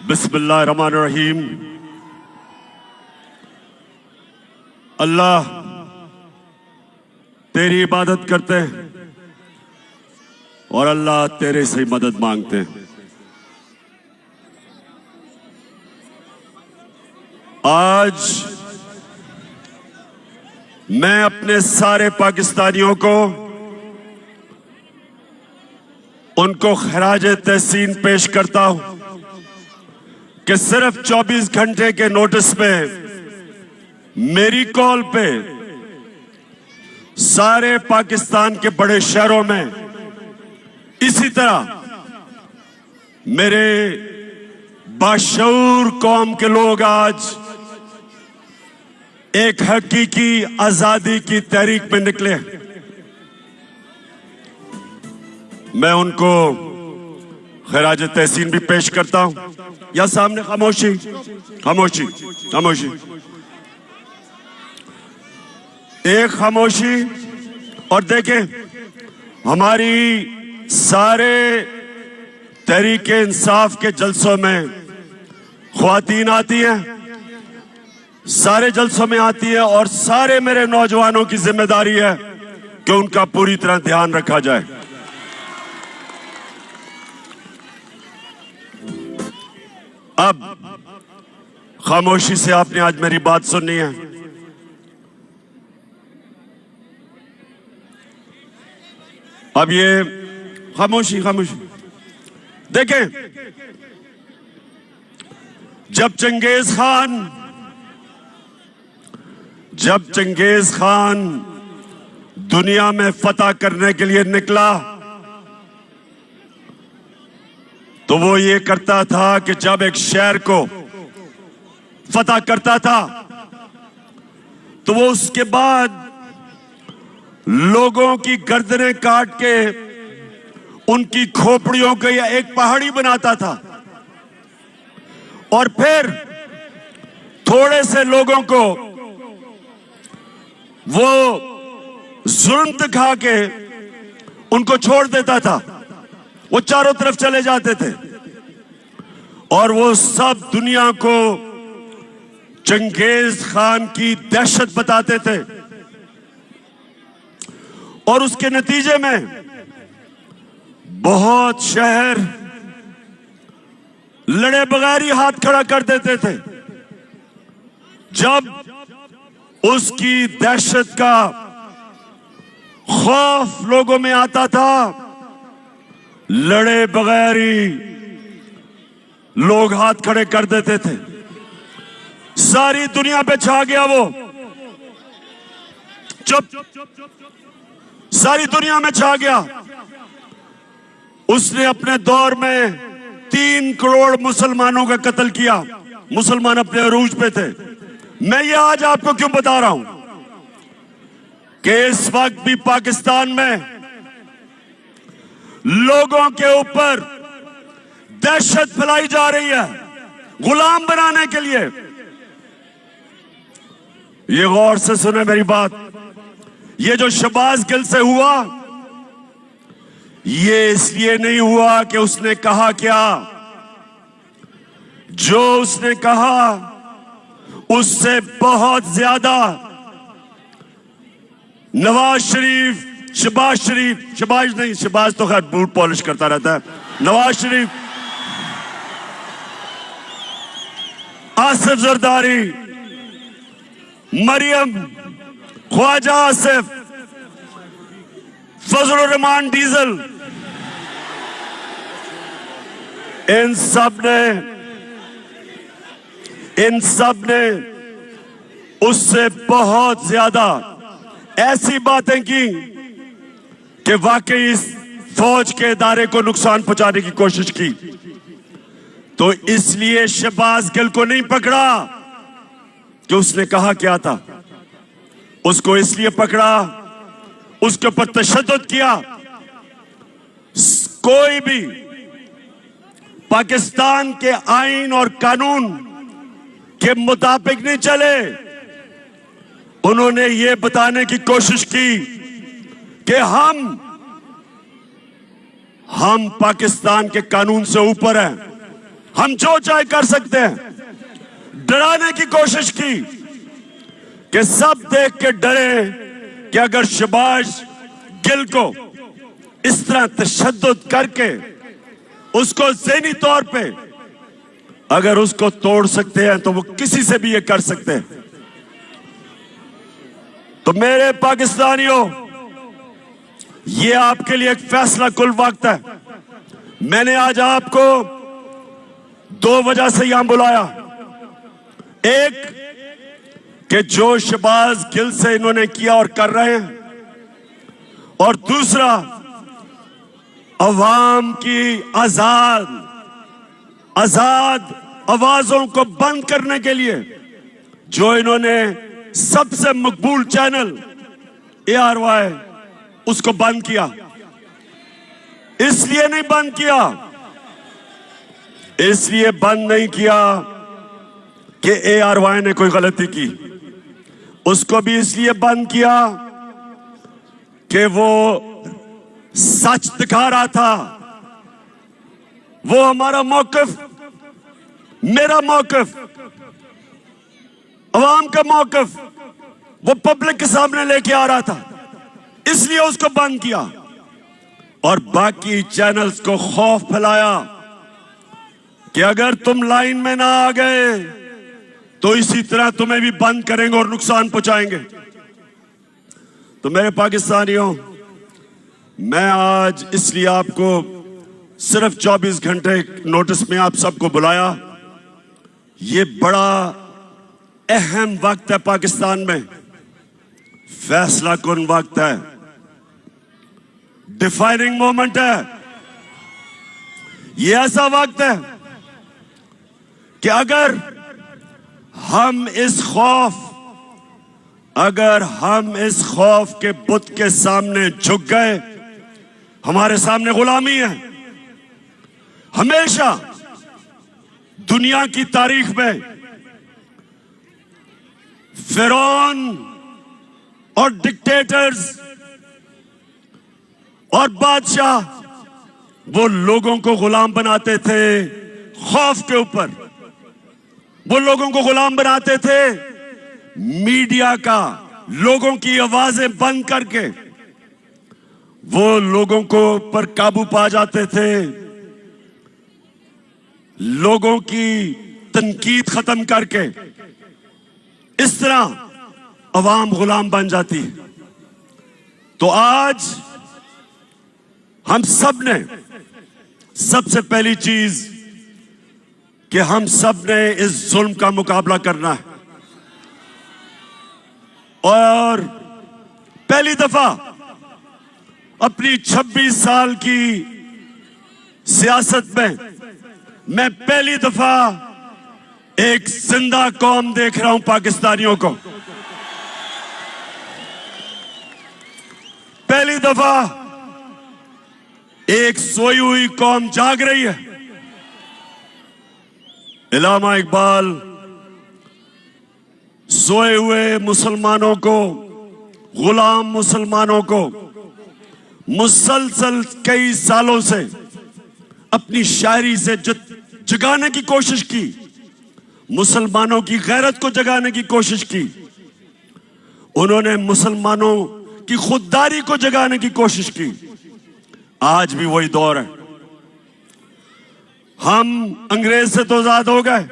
बिस्मिल्लाहिर्रहमानिर्रहीम। अल्लाह तेरी इबादत करते हैं और अल्लाह तेरे से मदद मांगते हैं। आज मैं अपने सारे पाकिस्तानियों को उनको खराज तहसीन पेश करता हूं कि सिर्फ 24 घंटे के नोटिस में मेरी कॉल पे सारे पाकिस्तान के बड़े शहरों में इसी तरह मेरे बाशऊर कौम के लोग आज एक हकीकी आजादी की तहरीक में निकले। मैं उनको खराज तहसीन भी पेश करता हूं। या सामने खामोशी खामोशी खामोशी, एक खामोशी। और देखें, हमारी सारे तहरीके इंसाफ के जलसों में ख्वातीन आती हैं, सारे जलसों में आती है और सारे मेरे नौजवानों की जिम्मेदारी है कि उनका पूरी तरह ध्यान रखा जाए। अब खामोशी से आपने आज मेरी बात सुननी है। अब ये खामोशी खामोशी। देखें, जब चंगेज खान दुनिया में फतह करने के लिए निकला तो वो ये करता था कि जब एक शहर को फतह करता था तो वो उसके बाद लोगों की गर्दनें काट के उनकी खोपड़ियों को या एक पहाड़ी बनाता था और फिर थोड़े से लोगों को वो जुल्म दिखा के उनको छोड़ देता था। वो चारों तरफ चले जाते थे और वो सब दुनिया को चंगेज खान की दहशत बताते थे और उसके नतीजे में बहुत शहर लड़े बगैर ही हाथ खड़ा कर देते थे। जब उसकी दहशत का खौफ लोगों में आता था, लड़े बगैर ही लोग हाथ खड़े कर देते थे। सारी दुनिया पे छा गया वो। चुप, सारी दुनिया में छा गया। उसने अपने दौर में 3 करोड़ मुसलमानों का कत्ल किया। मुसलमान अपने अरूज पे थे। मैं ये आज आपको क्यों बता रहा हूं कि इस वक्त भी पाकिस्तान में लोगों के ऊपर दहशत फैलाई जा रही है गुलाम बनाने के लिए। ये गौर से सुने मेरी बात। ये जो शहबाज गिल से हुआ, ये इसलिए नहीं हुआ कि उसने कहा क्या। जो उसने कहा उससे बहुत ज्यादा नवाज शरीफ, शहबाज तो खैर बूट पॉलिश करता रहता है। नवाज शरीफ, आसिफ जरदारी, मरियम, ख्वाजा आसिफ, फजल रहमान डीजल, इन सब ने उससे बहुत ज्यादा ऐसी बातें की कि वाकई इस फौज के इदारे को नुकसान पहुंचाने की कोशिश की। तो इसलिए शहबाज गिल को नहीं पकड़ा कि उसने कहा क्या था। उसको इसलिए पकड़ा, उसके ऊपर तशद्दुद किया। कोई भी पाकिस्तान के आईन और कानून के मुताबिक नहीं चले। उन्होंने ये बताने की कोशिश की कि हम पाकिस्तान के कानून से ऊपर हैं, हम जो चाहे कर सकते हैं। डराने की कोशिश की कि सब देख के डरे कि अगर शहबाज गिल को इस तरह तशद्दुद करके उसको ज़हनी तौर पे अगर उसको तोड़ सकते हैं तो वो किसी से भी ये कर सकते हैं। तो मेरे पाकिस्तानियों, ये आपके लिए एक फैसला कुल वक्त है। मैंने आज आपको दो वजह से यहां बुलाया। एक कि जो शहबाज गिल से इन्होंने किया और कर रहे हैं, और दूसरा अवाम की आजाद आवाजों को बंद करने के लिए जो इन्होंने सबसे मकबूल चैनल ARY उसको बंद किया। इसलिए नहीं बंद किया, इसलिए बंद नहीं किया कि ARY ने कोई गलती की, उसको भी इसलिए बंद किया कि वो सच दिखा रहा था। वो हमारा मौकिफ, मेरा मौकिफ, अवाम का मौकिफ वो पब्लिक के सामने लेके आ रहा था, इसलिए उसको बंद किया। और बाकी चैनल्स को खौफ फैलाया कि अगर तुम लाइन में ना आ गए तो इसी तरह तुम्हें भी बंद करेंगे और नुकसान पहुंचाएंगे। तो मेरे पाकिस्तानियों, मैं आज इसलिए आपको सिर्फ 24 घंटे नोटिस में आप सबको बुलाया। ये बड़ा अहम वक्त है पाकिस्तान में, फैसला कुन वक्त है, डिफाइनिंग मोमेंट है। ये ऐसा वक्त है कि अगर हम इस खौफ के बुत के सामने झुक गए, हमारे सामने गुलामी है। हमेशा दुनिया की तारीख में फिरौन और डिक्टेटर्स और बादशाह वो लोगों को गुलाम बनाते थे खौफ के ऊपर, वो लोगों को गुलाम बनाते थे मीडिया का, लोगों की आवाजें बंद करके वो लोगों को पर काबू पा जाते थे, लोगों की तनकीद खत्म करके इस तरह अवाम गुलाम बन जाती है। तो आज हम सब ने सबसे पहली चीज कि हम सब ने इस जुल्म का मुकाबला करना है। और पहली दफा अपनी 26 साल की सियासत में मैं पहली दफा एक जिंदा कौम देख रहा हूं पाकिस्तानियों को। पहली दफा एक सोई हुई कौम जाग रही है। इलामा इकबाल सोए हुए मुसलमानों को, गुलाम मुसलमानों को मुसलसल कई सालों से अपनी शायरी से जगाने की कोशिश की, मुसलमानों की गैरत को जगाने की कोशिश की। उन्होंने मुसलमानों की खुददारी को जगाने की कोशिश की। आज भी वही दौर है। हम अंग्रेज से तो आजाद हो गए,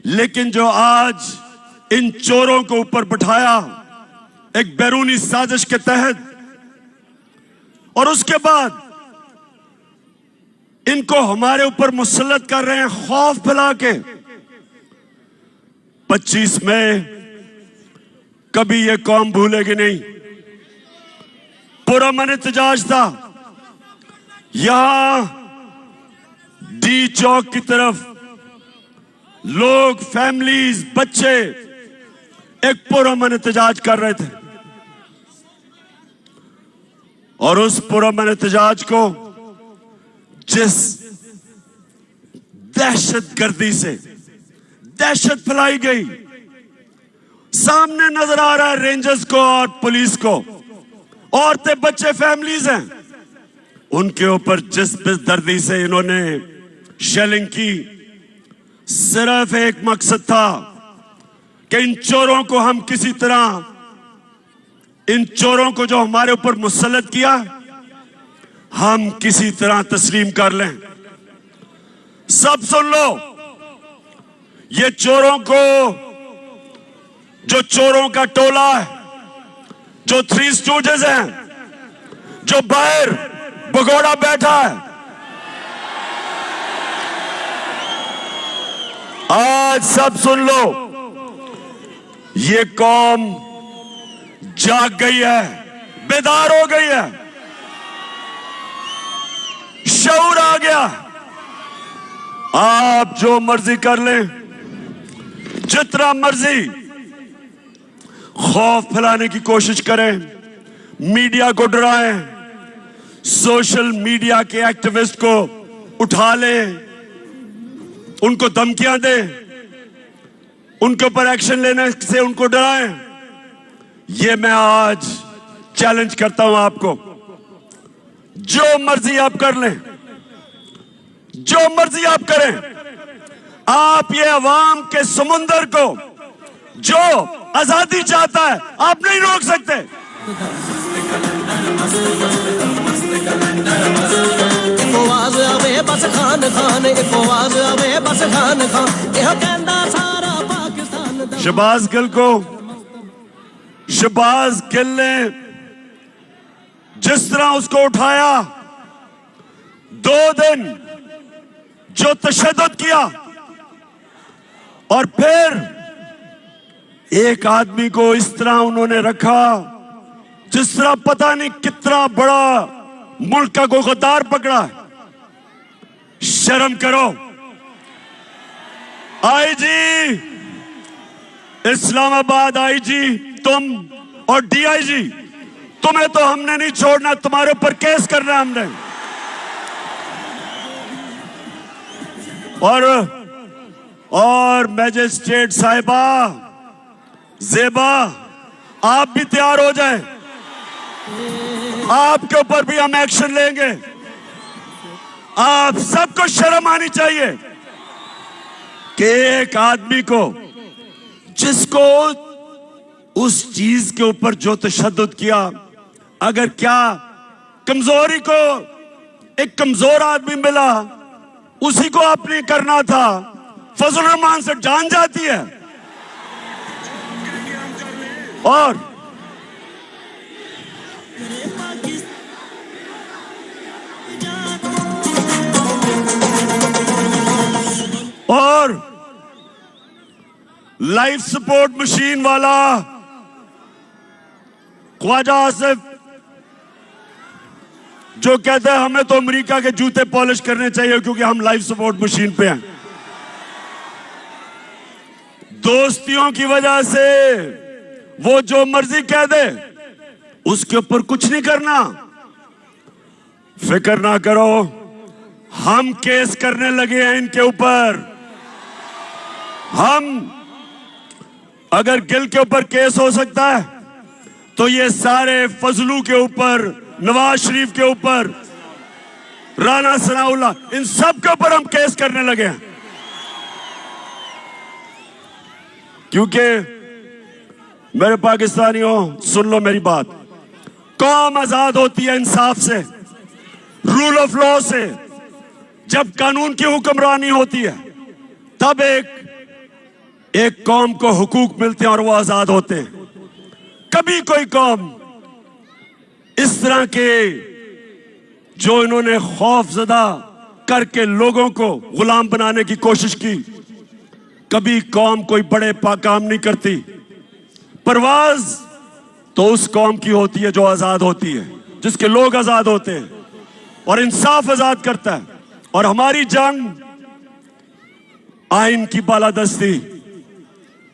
लेकिन जो आज इन चोरों को ऊपर बिठाया एक बैरूनी साजिश के तहत, और उसके बाद इनको हमारे ऊपर मुसल्लत कर रहे हैं खौफ फैला के। 25 मई कभी ये कौम भूलेगी नहीं। पुरअमन एहतजाज था, यहां डी चौक की तरफ लोग, फैमिलीज, बच्चे एक पुरअमन एहतजाज कर रहे थे, और उस पुरअमन एहतजाज को जिस दहशतगर्दी से दहशत फैलाई गई, सामने नजर आ रहा है रेंजर्स को और पुलिस को, औरतें, बच्चे, फैमिलीज हैं, उनके ऊपर जिस बेदर्दी से इन्होंने शेलिंग की, सिर्फ एक मकसद था कि इन चोरों को हम किसी तरह, इन चोरों को जो हमारे ऊपर मुसल्लत किया, हम किसी तरह तस्लीम कर लें। सब सुन लो, ये चोरों को, जो चोरों का टोला है, जो थ्री स्टूडेंट्स हैं, जो बाहर भगोड़ा बैठा है, आज सब सुन लो, ये कौम जाग गई है, बेदार हो गई है, शऊर आ गया। आप जो मर्जी कर लें, जितना मर्जी खौफ फैलाने की कोशिश करें, मीडिया को डराएं, सोशल मीडिया के एक्टिविस्ट को उठा लें, उनको धमकियां दें, उनके ऊपर एक्शन लेने से उनको डराएं। ये मैं आज चैलेंज करता हूं आपको, जो मर्जी आप कर लें, जो मर्जी आप करें, आप ये अवाम के समुंदर को जो आजादी चाहता है, आप नहीं रोक सकते। शहबाज गिल को, शहबाज गिल ने जिस तरह उसको उठाया, 2 दिन जो तशद्दुद किया, और फिर एक आदमी को इस तरह उन्होंने रखा जिस तरह पता नहीं कितना बड़ा मुल्क का कोई गद्दार पकड़ा है। शर्म करो। आईजी इस्लामाबाद, आईजी तुम और डीआईजी, तुम्हें तो हमने नहीं छोड़ना, तुम्हारे ऊपर केस करना है हमने। और मैजिस्ट्रेट साहिबा ज़ेबा, आप भी तैयार हो जाएं, आपके ऊपर भी हम एक्शन लेंगे। आप सबको शर्म आनी चाहिए कि एक आदमी को, जिसको उस चीज के ऊपर जो तशद्दुद किया, अगर क्या कमजोरी को एक कमजोर आदमी मिला, उसी को आपने करना था। फजल रहमान से जान जाती है। और लाइफ सपोर्ट मशीन वाला ख्वाजा आसिफ, जो कहता है हमें तो अमेरिका के जूते पॉलिश करने चाहिए क्योंकि हम लाइफ सपोर्ट मशीन पे हैं। दोस्तियों की वजह से वो जो मर्जी कह दे, उसके ऊपर कुछ नहीं करना। फिक्र ना करो, हम केस करने लगे हैं इनके ऊपर। हम, अगर गिल के ऊपर केस हो सकता है तो ये सारे फजलू के ऊपर, नवाज शरीफ के ऊपर, राना सनाउल्लाह, इन सब के ऊपर हम केस करने लगे हैं। क्योंकि मेरे पाकिस्तानियों, सुन लो मेरी बात, कौम आजाद होती है इंसाफ से, रूल ऑफ लॉ से। जब कानून की हुक्मरानी होती है तब एक कौम को हुकूक मिलते हैं और वो आजाद होते हैं। कभी कोई कौम इस तरह के, जो इन्होंने खौफजदा करके लोगों को गुलाम बनाने की कोशिश की, कभी कौम कोई बड़े काम नहीं करती। परवाज तो उस कौम की होती है जो आजाद होती है, जिसके लोग आजाद होते हैं और इंसाफ आजाद करता है। और हमारी जंग आइन की बालादस्ती,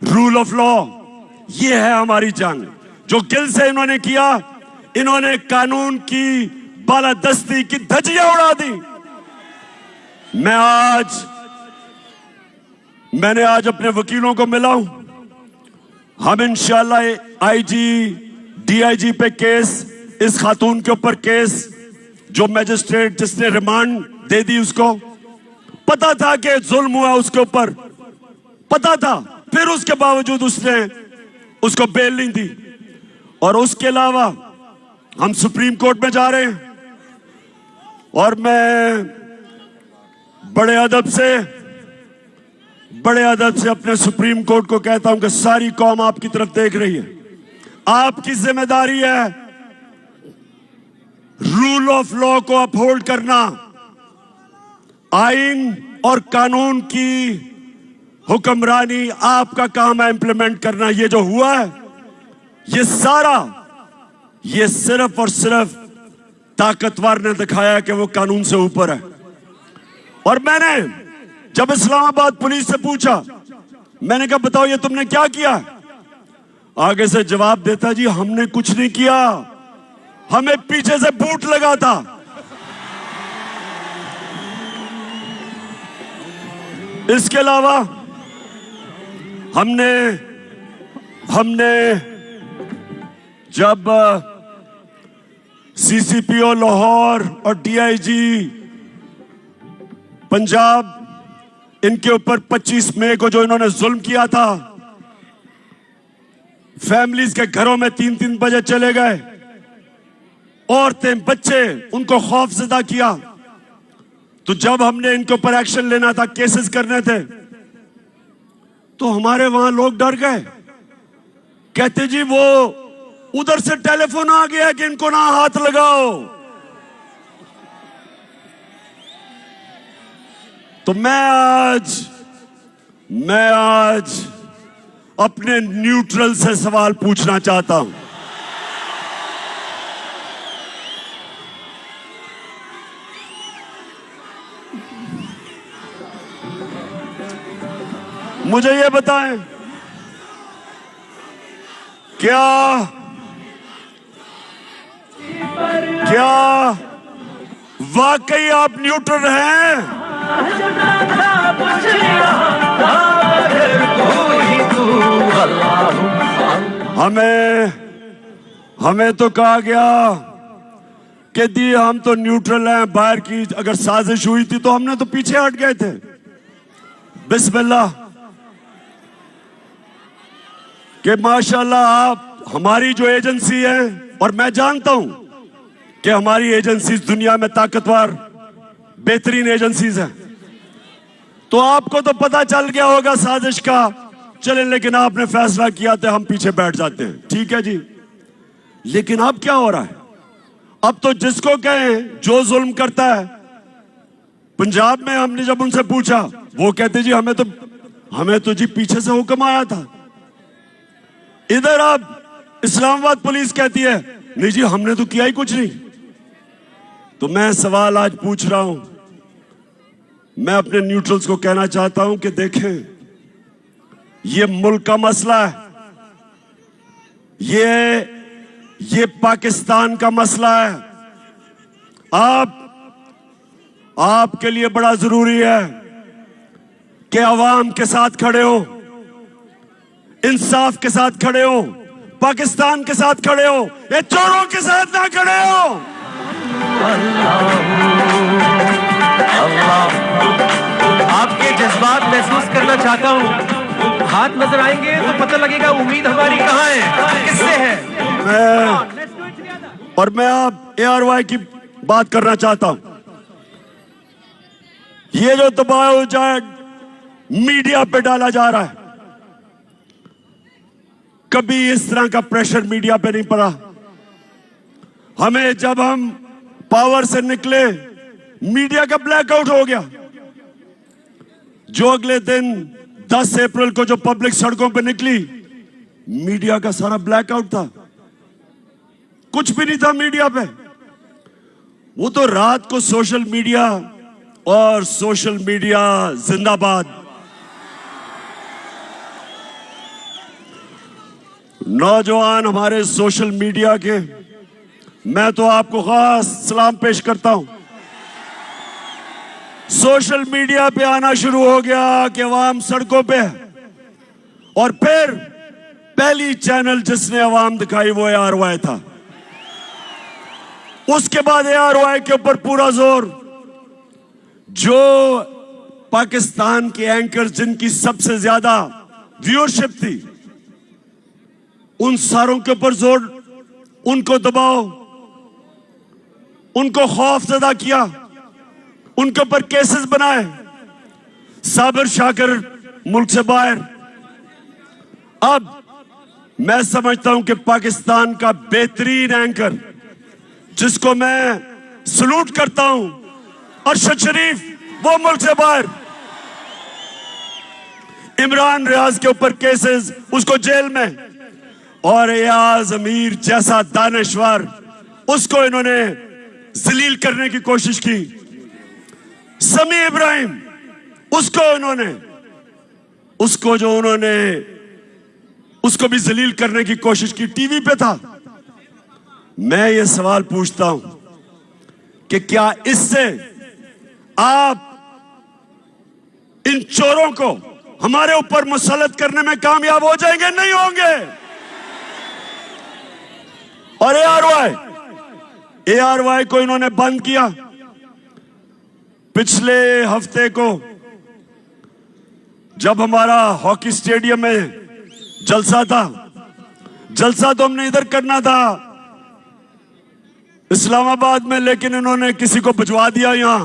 रूल ऑफ लॉ, ये है हमारी जंग। जो गिल से इन्होंने किया, इन्होंने कानून की बालादस्ती की धज्जियां उड़ा दी। मैंने आज अपने वकीलों को मिला हूं। हम इंशाल्लाह आईजी, डीआईजी पे केस, इस खातून के ऊपर केस जो मैजिस्ट्रेट जिसने रिमांड दे दी उसको पता था कि जुल्म हुआ उसके ऊपर, पता था, फिर उसके बावजूद उसने उसको बेल नहीं दी। और उसके अलावा हम सुप्रीम कोर्ट में जा रहे हैं और मैं बड़े अदब से अपने सुप्रीम कोर्ट को कहता हूं कि सारी कौम आपकी तरफ देख रही है। आपकी जिम्मेदारी है रूल ऑफ लॉ को अपहोल्ड करना, आइन और कानून की हुक्मरानी आपका काम है इंप्लीमेंट करना। ये जो हुआ है ये सारा, ये सिर्फ और सिर्फ ताकतवर ने दिखाया कि वो कानून से ऊपर है। और मैंने जब इस्लामाबाद पुलिस से पूछा, मैंने कहा बताओ ये तुमने क्या किया, आगे से जवाब देता जी हमने कुछ नहीं किया, हमें पीछे से बूट लगा था। इसके अलावा हमने जब सीसीपीओ लाहौर और डीआईजी पंजाब इनके ऊपर 25 मई को जो इन्होंने जुल्म किया था, फैमिलीज के घरों में 3-3 बजे चले गए, औरतें बच्चे उनको खौफजदा किया, तो जब हमने इनके ऊपर एक्शन लेना था, केसेस करने थे, तो हमारे वहां लोग डर गए, कहते जी वो उधर से टेलीफोन आ गया कि इनको ना हाथ लगाओ। तो मैं आज अपने न्यूट्रल से सवाल पूछना चाहता हूं। मुझे ये बताएं, क्या वाकई आप न्यूट्रल हैं? हमें तो कहा गया कि दी हम तो न्यूट्रल हैं, बाहर की अगर साजिश हुई थी तो हमने तो पीछे हट गए थे। बिस्मिल्लाह कि माशाल्लाह आप हमारी जो एजेंसी है, और मैं जानता हूं कि हमारी एजेंसीज दुनिया में ताकतवर बेहतरीन एजेंसीज हैं, तो आपको तो पता चल गया होगा साजिश का, चले लेकिन आपने फैसला किया तो हम पीछे बैठ जाते हैं, ठीक है जी। लेकिन अब क्या हो रहा है? अब तो जिसको कहें जो जुल्म करता है, पंजाब में हमने जब उनसे पूछा वो कहते जी हमें तो जी पीछे से हुक्म आया था। इधर अब इस्लामाबाद पुलिस कहती है नहीं जी हमने तो किया ही कुछ नहीं। तो मैं सवाल आज पूछ रहा हूं, मैं अपने न्यूट्रल्स को कहना चाहता हूं कि देखें, ये मुल्क का मसला है, ये पाकिस्तान का मसला है। आपके लिए बड़ा जरूरी है कि अवाम के साथ खड़े हो, इंसाफ के साथ खड़े हो, पाकिस्तान के साथ खड़े हो, ये चोरों के साथ ना खड़े हो। आपके जज्बात महसूस करना चाहता हूं, हाथ नजर आएंगे तो पता लगेगा उम्मीद हमारी कहां है, किससे है। मैं आप ARY की बात करना चाहता हूं। ये जो दबाव मीडिया पे डाला जा रहा है, कभी इस तरह का प्रेशर मीडिया पे नहीं पड़ा। हमें जब हम पावर से निकले, मीडिया का ब्लैकआउट हो गया। जो अगले दिन 10 अप्रैल को जो पब्लिक सड़कों पे निकली, मीडिया का सारा ब्लैकआउट था, कुछ भी नहीं था मीडिया पे। वो तो रात को सोशल मीडिया और सोशल मीडिया जिंदाबाद। नौजवान हमारे सोशल मीडिया के, मैं तो आपको खास सलाम पेश करता हूं। सोशल मीडिया पे आना शुरू हो गया कि अवाम सड़कों पे है, और फिर पहली चैनल जिसने अवाम दिखाई वो ARY था। उसके बाद ARY के ऊपर पूरा जोर। जो पाकिस्तान के एंकर जिनकी सबसे ज्यादा व्यूअरशिप थी, उन सारों के ऊपर जोर, उनको दबाओ, उनको खौफ ज़दा किया, उनके ऊपर केसेस बनाए। साबिर शाकिर मुल्क से बाहर। अब मैं समझता हूं कि पाकिस्तान का बेहतरीन एंकर, जिसको मैं सलूट करता हूं, अरशद शरीफ, वो मुल्क से बाहर। इमरान रियाज के ऊपर केसेस, उसको जेल में। और एयाज अमीर जैसा दानश्वर, उसको इन्होंने जलील करने की कोशिश की। समी इब्राहिम, उसको भी जलील करने की कोशिश की, टीवी पे था। मैं ये सवाल पूछता हूं कि क्या इससे आप इन चोरों को हमारे ऊपर मुसल्लत करने में कामयाब हो जाएंगे? नहीं होंगे। और ARY को इन्होंने बंद किया। पिछले हफ्ते को जब हमारा हॉकी स्टेडियम में जलसा था, जलसा तो हमने इधर करना था इस्लामाबाद में, लेकिन इन्होंने किसी को भिजवा दिया यहां।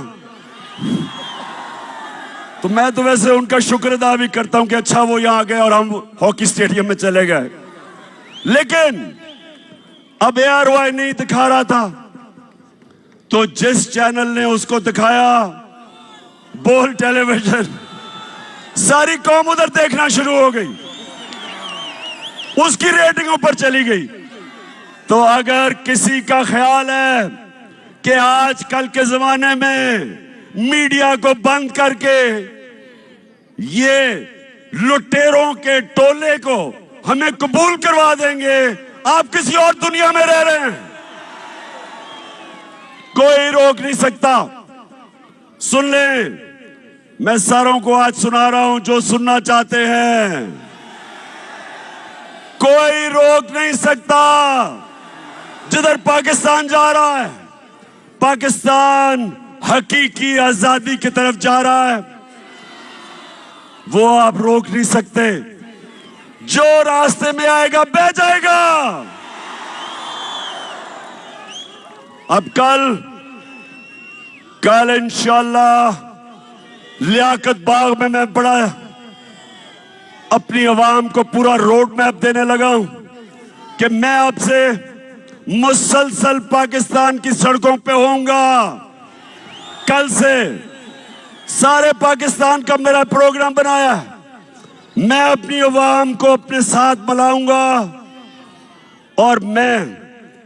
तो मैं तो वैसे उनका शुक्र अदा भी करता हूं कि अच्छा वो यहां आ गए और हम हॉकी स्टेडियम में चले गए। लेकिन अब ARY नहीं दिखा रहा था, तो जिस चैनल ने उसको दिखाया, बोल टेलीविजन, सारी कौम उधर देखना शुरू हो गई, उसकी रेटिंग ऊपर चली गई। तो अगर किसी का ख्याल है कि आजकल के जमाने में मीडिया को बंद करके ये लुटेरों के टोले को हमें कबूल करवा देंगे, आप किसी और दुनिया में रह रहे हैं। कोई रोक नहीं सकता। सुन ले, मैं सारों को आज सुना रहा हूं जो सुनना चाहते हैं। कोई रोक नहीं सकता। जिधर पाकिस्तान जा रहा है, पाकिस्तान हकीकी आजादी की तरफ जा रहा है, वो आप रोक नहीं सकते। जो रास्ते में आएगा बह जाएगा। अब कल इंशाल्लाह लियाकत बाग में मैं बड़ा अपनी आवाम को पूरा रोड मैप देने लगा हूं कि मैं अब से मुसलसल पाकिस्तान की सड़कों पे होऊंगा। कल से सारे पाकिस्तान का मेरा प्रोग्राम बनाया है। मैं अपनी आवाम को अपने साथ मिलाऊंगा और मैं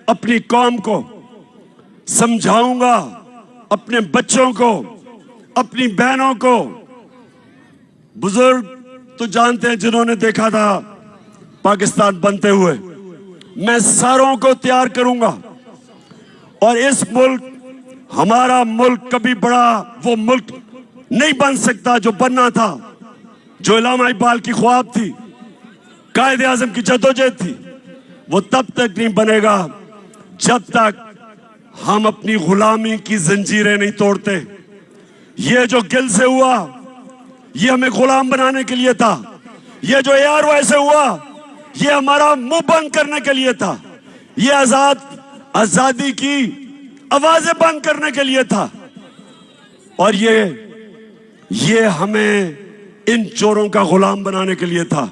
अपनी कौम को समझाऊंगा, अपने बच्चों को, अपनी बहनों को। बुजुर्ग तो जानते हैं जिन्होंने देखा था पाकिस्तान बनते हुए। मैं सारों को तैयार करूंगा और इस मुल्क, हमारा मुल्क कभी बड़ा वो मुल्क नहीं बन सकता जो बनना था, जो इलामा इकबाल की ख्वाब थी, कायदे आजम की जद्दोजहद थी। वो तब तक नहीं बनेगा जब तक हम अपनी गुलामी की जंजीरें नहीं तोड़ते। ये जो गिल से हुआ, ये हमें गुलाम बनाने के लिए था। ये जो ARY से हुआ, ये हमारा मुंह बंद करने के लिए था। ये आजादी की आवाजें बंद करने के लिए था। और ये हमें इन चोरों का गुलाम बनाने के लिए था।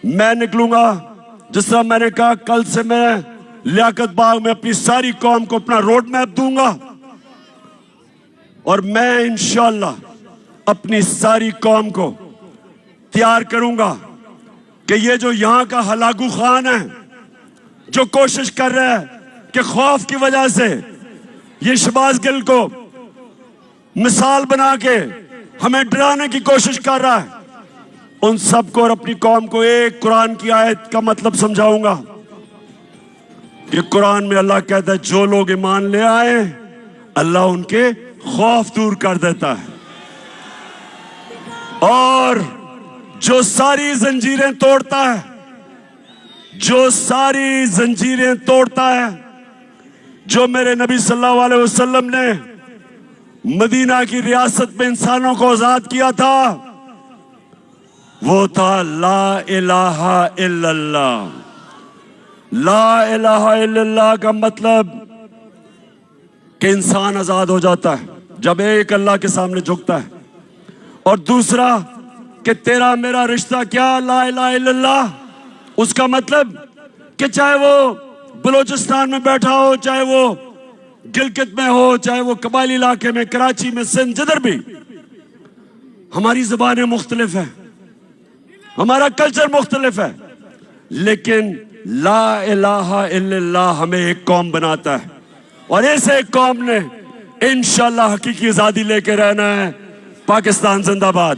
मैं निकलूंगा, जिस तरह मैंने कहा, कल से मैं लियाकत बाग में अपनी सारी कौम को अपना रोड मैप दूंगा और मैं इंशाअल्लाह अपनी सारी कौम को तैयार करूंगा कि ये जो यहां का हलाकू खान है, जो कोशिश कर रहा है कि खौफ की वजह से ये शहबाज गिल को मिसाल बना के हमें डराने की कोशिश कर रहा है, उन सबको और अपनी कौम को एक कुरान की आयत का मतलब समझाऊंगा कि कुरान में अल्लाह कहता है जो लोग ईमान ले आए अल्लाह उनके खौफ दूर कर देता है, और जो सारी जंजीरें तोड़ता है, जो सारी जंजीरें तोड़ता है, जो मेरे नबी सल्लल्लाहु अलैहि वसल्लम ने मदीना की रियासत में इंसानों को आजाद किया था, वो था ला इलाहा इल्लल्लाह। ला इलाहा इल्लल्लाह का मतलब कि इंसान आजाद हो जाता है जब एक अल्लाह के सामने झुकता है। और दूसरा कि तेरा मेरा रिश्ता क्या, ला इलाहा इल्लल्लाह, उसका मतलब कि चाहे वो बलूचिस्तान में बैठा हो, चाहे वो गिलगित में हो, चाहे वो कबायली इलाके में, कराची में, सिंध, जिधर भी, हमारी जुबानें मुख्तलिफ है, हमारा कल्चर मुख्तलिफ है, लेकिन ला इलाहा इल्लल्लाह हमें एक कौम बनाता है। और इस एक कौम ने इंशाअल्लाह हकीकी आजादी लेके रहना है। पाकिस्तान जिंदाबाद।